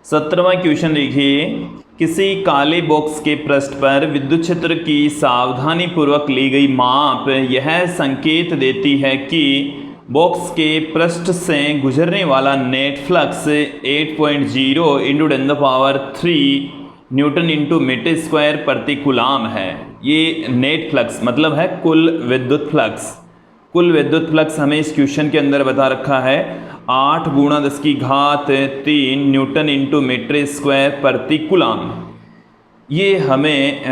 17वां question देखिए, किसी काले बॉक्स के पृष्ठ पर विद्युत क्षेत्र की सावधानीपूर्वक ली गई माप यह संकेत देती है कि बॉक्स के पृष्ठ से गुजरने वाला net flux 8.0 into 10⁻³ newton into metre square प्रति कूलाम है। ये नेट फ्लक्स मतलब है कुल विद्युत फ्लक्स। कुल विद्युत फ्लक्स हमें इस क्वेश्चन के अंदर बता रखा है 8 × 10⁻³ न्यूटन इंटू मीटर स्क्वायर प्रति कूलाम। ये हमें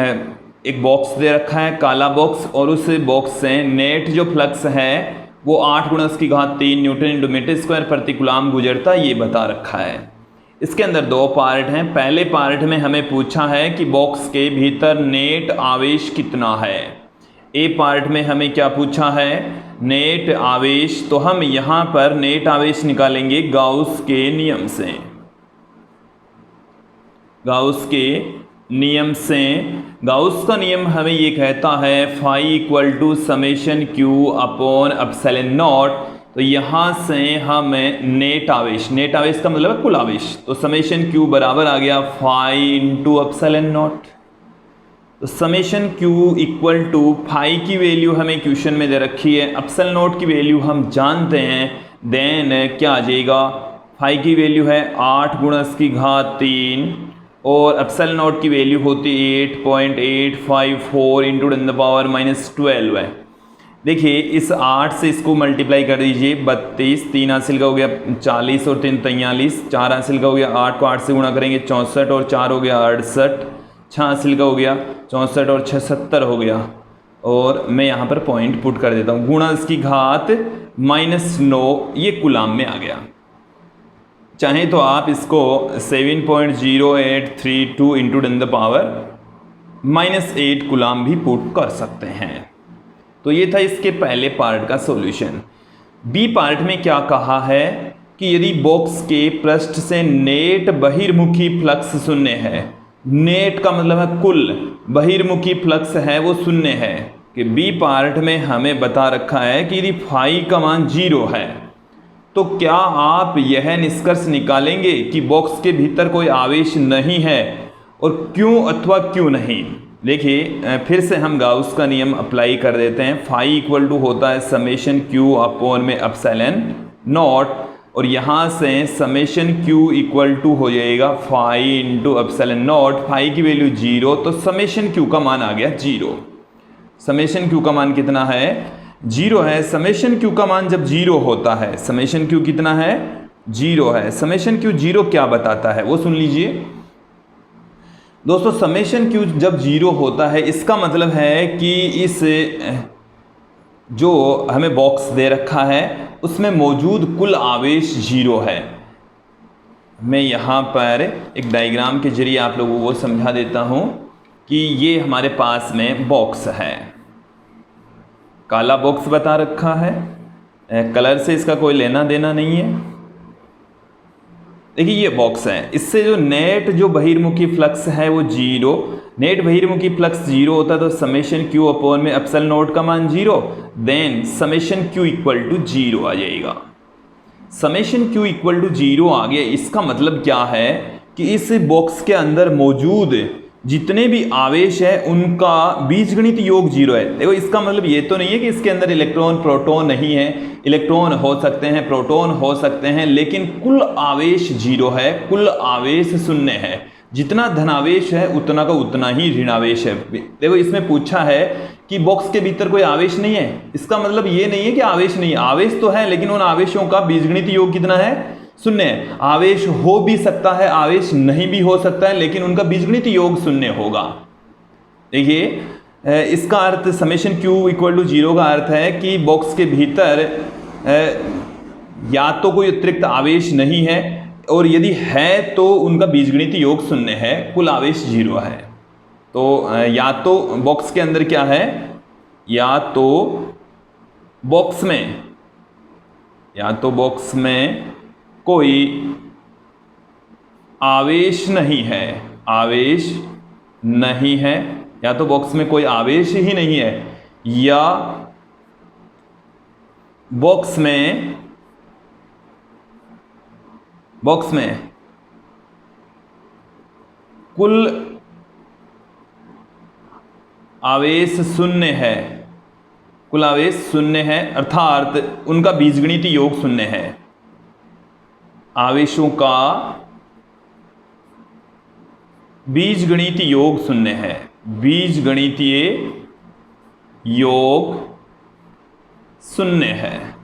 एक बॉक्स दे रखा है, काला बॉक्स, और उस बॉक्स से नेट जो फ्लक्स है वो 8 × 10⁻³ न्यूटन इंटू मीटर स्क्वायर प्रति कूलाम गुजरता, ये बता रखा है। इसके अंदर दो पार्ट हैं। पहले पार्ट में हमें पूछा है कि बॉक्स के भीतर नेट आवेश कितना है। ए पार्ट में हमें क्या पूछा है, नेट आवेश। तो हम यहां पर नेट आवेश निकालेंगे गाउस के नियम से। गाउस के नियम से, गाउस का नियम हमें ये कहता है phi = summation Q upon epsilon naught. तो यहाँ से हम नेट आवेश का मतलब है कुल आवेश, तो समेशन Q बराबर आ गया फाई × एप्सिलॉन नॉट। तो समेशन Q = फाई की वैल्यू हमें क्वेश्चन में दे रखी है, एप्सिलॉन नॉट की वैल्यू हम जानते हैं। देन क्या आ जाएगा, फाई की वैल्यू है 8 × 10⁻³ और एप्सिलॉन नॉट की वैल्यू होती 8.854 इंटू 10⁻−12 है। देखिए इस 8 से इसको मल्टीप्लाई कर दीजिए, 32, 3 हासिल का हो गया 40 और 3 43, 4 हासिल का हो गया 8 को 8 से गुणा करेंगे 64 और 4 हो गया 68, 6 हासिल का हो गया 64 और 6 70 हो गया। और मैं यहाँ पर पॉइंट पुट कर देता हूँ, गुणा इसकी घात -9, ये कूलाम में आ गया। चाहे तो आप इसको 7.0832 इंटू 10⁻−8 कूलाम भी पुट कर सकते हैं। तो ये था इसके पहले पार्ट का सॉल्यूशन। बी पार्ट में क्या कहा है कि यदि बॉक्स के पृष्ठ से नेट बहिर्मुखी फ्लक्स शून्य है, नेट का मतलब है कुल बहिर्मुखी फ्लक्स है वो शून्य है, कि बी पार्ट में हमें बता रखा है कि यदि फाई का मान 0 है तो क्या आप यह निष्कर्ष निकालेंगे कि बॉक्स के भीतर कोई आवेश नहीं है, और क्यों अथवा क्यों नहीं। देखिए फिर से हम गाउस का नियम अप्लाई कर देते हैं। फाई = होता है समेशन Q अपॉन में एप्सिलॉन नॉट, और यहाँ से समेशन Q = हो जाएगा फाई × एप्सिलॉन नॉट। फाई की वैल्यू 0, तो समेशन Q का मान आ गया 0। समेशन Q का मान कितना है, 0 है। समेशन Q का मान जब 0 होता है, समेशन Q कितना है, 0 है। समेशन Q 0 क्या बताता है वो सुन लीजिए दोस्तों। समेशन Q जब 0 होता है इसका मतलब है कि इस जो हमें बॉक्स दे रखा है उसमें मौजूद कुल आवेश 0 है। मैं यहाँ पर एक डायग्राम के जरिए आप लोगों को समझा देता हूँ कि ये हमारे पास में बॉक्स है, काला बॉक्स बता रखा है, कलर से इसका कोई लेना देना नहीं है। देखिए ये बॉक्स है, इससे जो नेट जो बहिर्मुखी फ्लक्स है वो 0, नेट बहिर्मुखी फ्लक्स 0 होता है तो समेशन Q अपॉन में एप्सिलॉन नॉट का मान 0, देन समेशन Q = 0 आ जाएगा। समेशन Q = 0 आ गया। इसका मतलब क्या है कि इस बॉक्स के अंदर मौजूद जितने भी आवेश है उनका बीजगणित योग 0 है। देखो इसका मतलब ये तो नहीं है कि इसके अंदर इलेक्ट्रॉन प्रोटॉन नहीं है, इलेक्ट्रॉन हो सकते हैं, प्रोटॉन हो सकते हैं, लेकिन कुल आवेश 0 है, कुल आवेश 0 है। जितना धनावेश है उतना का उतना ही ऋणावेश है। देखो इसमें पूछा है कि बॉक्स के भीतर कोई आवेश नहीं है, इसका मतलब ये नहीं है कि आवेश नहीं है, आवेश तो है, लेकिन उन आवेशों का बीजगणित योग कितना है, 0 है। आवेश हो भी सकता है, आवेश नहीं भी हो सकता है, लेकिन उनका बीजगणित योग 0 होगा। देखिए इसका अर्थ समेशन Q = 0 का अर्थ है कि बॉक्स के भीतर या तो कोई अतिरिक्त आवेश नहीं है, और यदि है तो उनका बीजगणित योग 0 है, कुल आवेश 0 है। तो या तो बॉक्स के अंदर क्या है, या तो बॉक्स में कोई आवेश नहीं है, आवेश नहीं है, या तो बॉक्स में कोई आवेश ही नहीं है, या बॉक्स में कुल आवेश शून्य है, कुल आवेश शून्य है, अर्थात उनका बीजगणितीय योग शून्य है। आवेशों का बीजगणितीय योग शून्य है, बीजगणितीय योग शून्य है।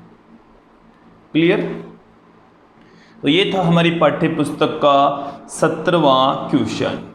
क्लियर? तो ये था हमारी पाठ्य पुस्तक का 17वां क्वेश्चन।